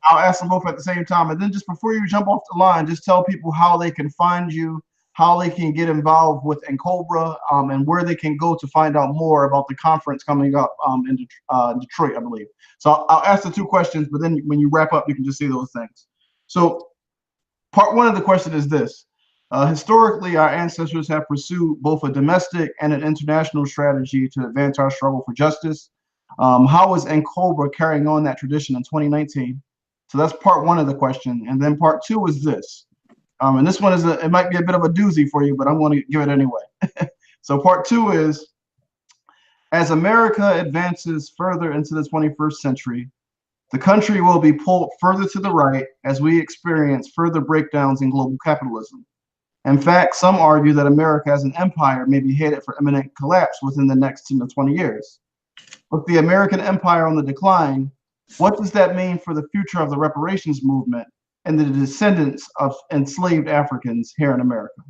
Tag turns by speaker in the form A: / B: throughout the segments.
A: I'll ask them both at the same time. And then just before you jump off the line, just tell people how they can find you, how they can get involved with NCOBRA, and where they can go to find out more about the conference coming up in Detroit, I believe. So I'll ask the two questions, but then when you wrap up, you can just say those things. So part one of the question is this. Historically, our ancestors have pursued both a domestic and an international strategy to advance our struggle for justice. How is NCOBRA carrying on that tradition in 2019? So that's part one of the question. And then part two is this. And this one it might be a bit of a doozy for you, but I'm going to give it anyway. So part two is, as America advances further into the 21st century, the country will be pulled further to the right as we experience further breakdowns in global capitalism. In fact, some argue that America as an empire may be headed for imminent collapse within the next 10 to 20 years. With the American empire on the decline, what does that mean for the future of the reparations movement and the descendants of enslaved Africans here in America?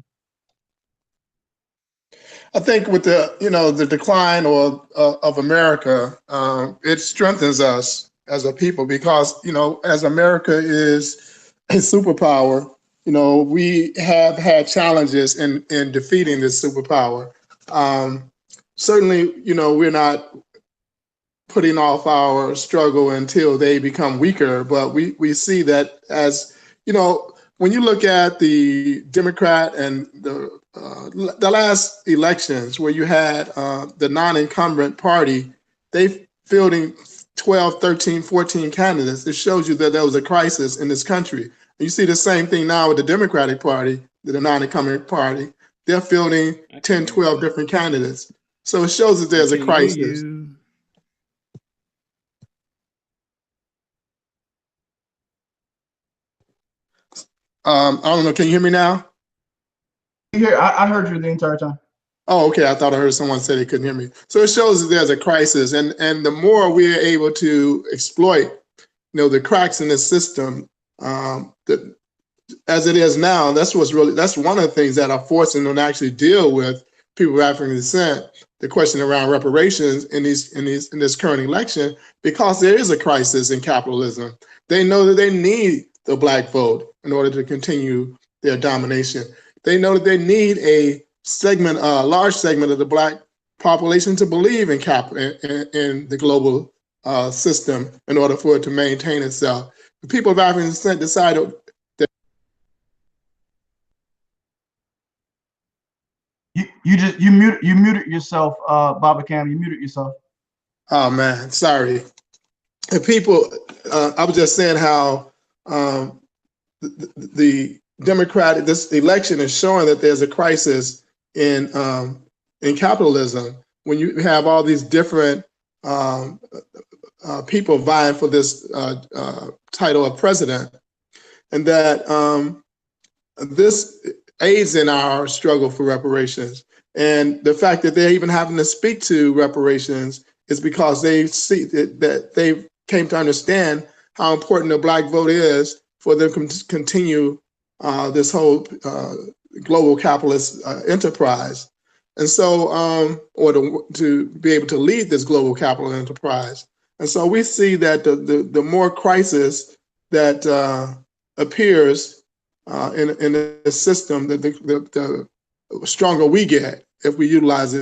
B: I think with the decline of America, it strengthens us as a people because, as America is a superpower, we have had challenges in defeating this superpower. Certainly, we're not putting off our struggle until they become weaker, but we see that as, when you look at the Democrat and the last elections where you had the non-incumbent party, they fielding 12, 13, 14 candidates, it shows you that there was a crisis in this country. You see the same thing now with the Democratic Party, the non-incumbent party. They're fielding 10, 12 different candidates. So it shows that there's a crisis. I don't know, can you hear me now?
A: I heard you the entire time.
B: Oh, okay, I thought I heard someone say they couldn't hear me. So it shows that there's a crisis, and the more we're able to exploit, the cracks in the system, as it is now, that's one of the things that are forcing them to actually deal with people of African descent, the question around reparations in this current election, because there is a crisis in capitalism. They know that they need the Black vote in order to continue their domination. They know that they need a large segment of the Black population to believe in the global system in order for it to maintain itself. The people of African descent decided that
A: you muted yourself, Baba Cam. You muted yourself.
B: Oh man, sorry. The people, I was just saying how the Democratic, this election is showing that there's a crisis in capitalism when you have all these different people vying for this title of president, and that this aids in our struggle for reparations. And the fact that they're even having to speak to reparations is because they see that they came to understand how important the Black vote is for them to continue this whole global capitalist enterprise. And so, or to be able to lead this global capital enterprise. And so we see that the more crisis that appears in the system, the stronger we get if we utilize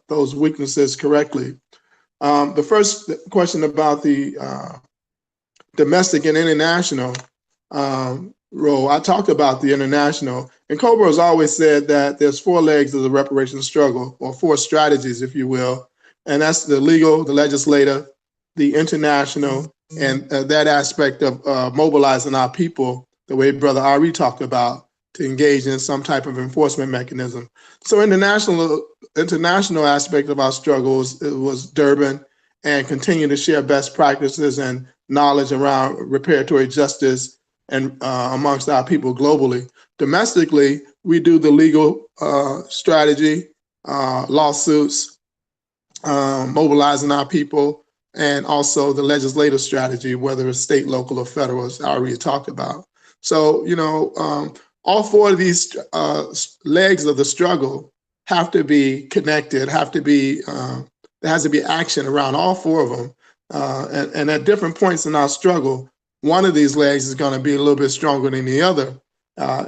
B: those weaknesses correctly. The first question about the domestic and international role, I talked about the international, and COBRA has always said that there's 4 legs of the reparations struggle, or 4 strategies, if you will, and that's the legal, the legislative, the international, and that aspect of mobilizing our people, the way Brother Ari talked about, to engage in some type of enforcement mechanism. So in the international aspect of our struggles, it was Durban, and continue to share best practices and knowledge around reparatory justice and amongst our people globally. Domestically, we do the legal strategy, lawsuits, mobilizing our people, and also the legislative strategy, whether it's state, local, or federal, as I already talked about. So, all 4 of these legs of the struggle have to be connected, there has to be action around all 4 of them. And at different points in our struggle, one of these legs is going to be a little bit stronger than the other.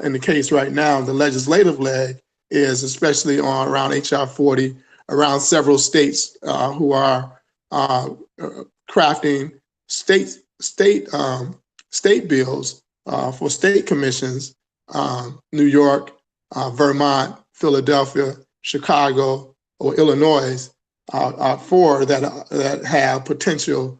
B: In the case right now, the legislative leg is especially on around HR 40, around several states who are crafting state bills for state commissions. New York, Vermont, Philadelphia, Chicago, or Illinois are four that have potential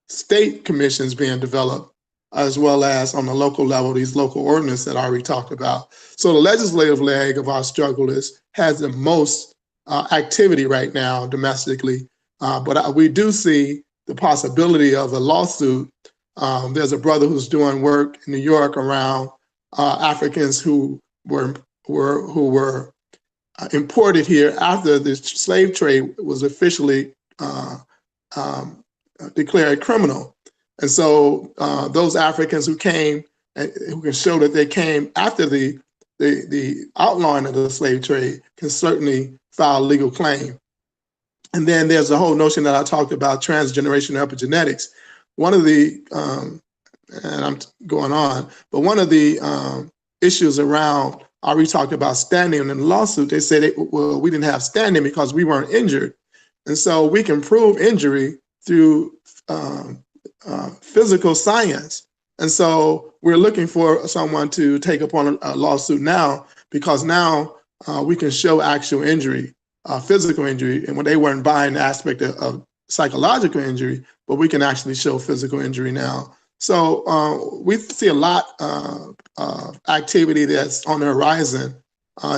B: state commissions being developed, as well as on the local level, these local ordinances that I already talked about. So the legislative leg of our struggle has the most activity right now domestically, but we do see the possibility of a lawsuit. There's a brother who's doing work in New York around Africans who were imported here after the slave trade was officially declared criminal. And so those Africans who came, who can show that they came after the outlawing of the slave trade, can certainly file a legal claim. And then there's a whole notion that I talked about, transgenerational epigenetics. One of the, and I'm going on, but one of the issues around, I already talked about standing in the lawsuit. They said, well, we didn't have standing because we weren't injured. And so we can prove injury through physical science. And so we're looking for someone to take upon a lawsuit now, because now we can show actual injury, physical injury, and when they weren't buying the aspect of psychological injury, but we can actually show physical injury now. So we see a lot of activity that's on the horizon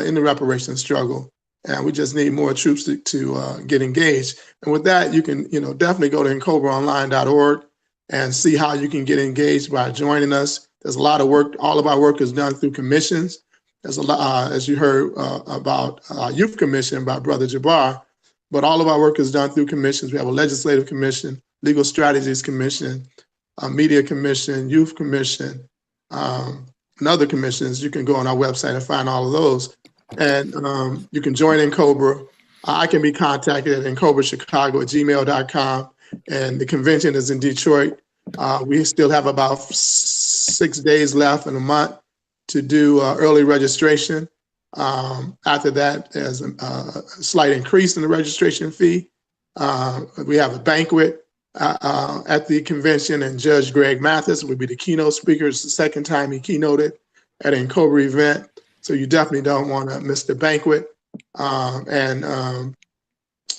B: in the reparations struggle, and we just need more troops to get engaged. And with that, you can definitely go to NCOBRAonline.org and see how you can get engaged by joining us. There's a lot of work. All of our work is done through commissions. There's a lot, as you heard about Youth Commission by Brother Jabbar, but all of our work is done through commissions. We have a legislative commission, legal strategies commission, a media commission, youth commission, and other commissions. You can go on our website and find all of those. And you can join NCOBRA. I can be contacted at NCOBRAChicago@gmail.com. And the convention is in Detroit. We still have about 6 days left in a month to do early registration. After that, there's a slight increase in the registration fee. We have a banquet at the convention, and Judge Greg Mathis will be the keynote speaker. It's the second time he keynoted at an NCOBRA event, so you definitely don't want to miss the banquet.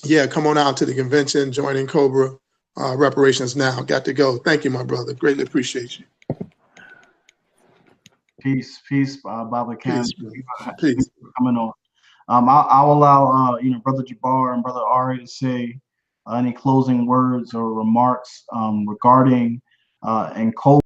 B: Yeah, come on out to the convention, join NCOBRA. Reparations now. Got to go. Thank you, my brother. Greatly appreciate you.
A: Peace, Baba Cam.
B: Peace.
A: Coming on. I'll allow Brother Jabbar and Brother Ari to say any closing words or remarks regarding NCOBRA.